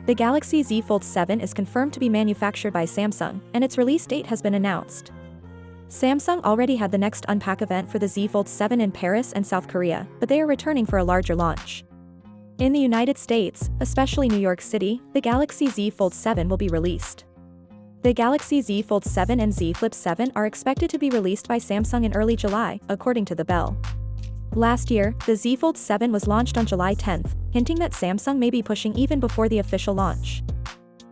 The Galaxy Z Fold 7 is confirmed to be manufactured by Samsung, and its release date has been announced. Samsung already had the next Unpack event for the Z Fold 7 in Paris and South Korea, but they are returning for a larger launch. In the United States, especially New York City, the Galaxy Z Fold 7 will be released. The Galaxy Z Fold 7 and Z Flip 7 are expected to be released by Samsung in early July, according to The Bell. Last year, the Z Fold 7 was launched on July 10th, hinting that Samsung may be pushing even before the official launch.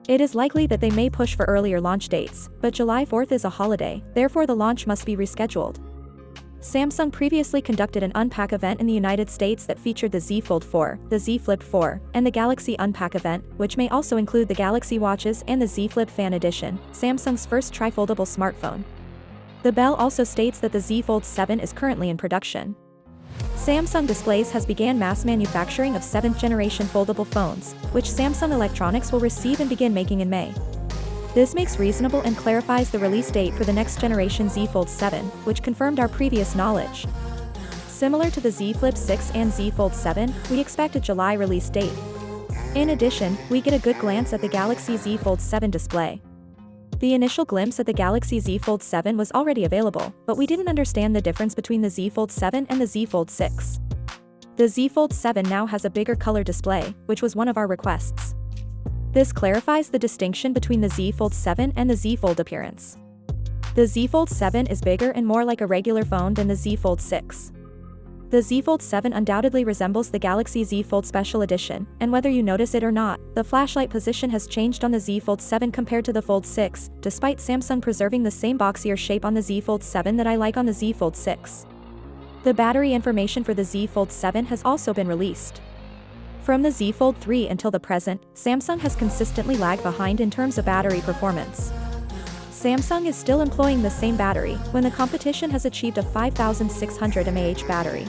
It is likely that they may push for earlier launch dates, but July 4th is a holiday, therefore the launch must be rescheduled. Samsung previously conducted an Unpack event in the United States that featured the Z Fold 4, the Z Flip 4, and the Galaxy Unpack event, which may also include the Galaxy Watches and the Z Flip Fan Edition, Samsung's first tri-foldable smartphone. The Bell also states that the Z Fold 7 is currently in production. Samsung Displays has began mass manufacturing of 7th generation foldable phones, which Samsung Electronics will receive and begin making in May. This makes reasonable and clarifies the release date for the next generation Z Fold 7, which confirmed our previous knowledge. Similar to the Z Flip 6 and Z Fold 7, we expect a July release date. In addition, we get a good glance at the Galaxy Z Fold 7 display. The initial glimpse at the Galaxy Z Fold 7 was already available, but we didn't understand the difference between the Z Fold 7 and the Z Fold 6. The Z Fold 7 now has a bigger color display, which was one of our requests. This clarifies the distinction between the Z Fold 7 and the Z Fold appearance. The Z Fold 7 is bigger and more like a regular phone than the Z Fold 6. The Z Fold 7 undoubtedly resembles the Galaxy Z Fold Special Edition, and whether you notice it or not, the flashlight position has changed on the Z Fold 7 compared to the Fold 6, despite Samsung preserving the same boxier shape on the Z Fold 7 that I like on the Z Fold 6. The battery information for the Z Fold 7 has also been released. From the Z Fold 3 until the present, Samsung has consistently lagged behind in terms of battery performance. Samsung is still employing the same battery, when the competition has achieved a 5600 mAh battery.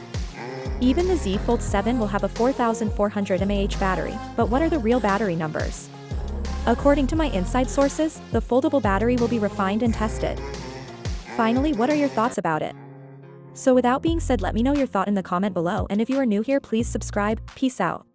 Even the Z Fold 7 will have a 4400 mAh battery, but what are the real battery numbers? According to my inside sources, the foldable battery will be refined and tested. Finally, what are your thoughts about it? So without being said, let me know your thought in the comment below, and if you are new here, please subscribe. Peace out.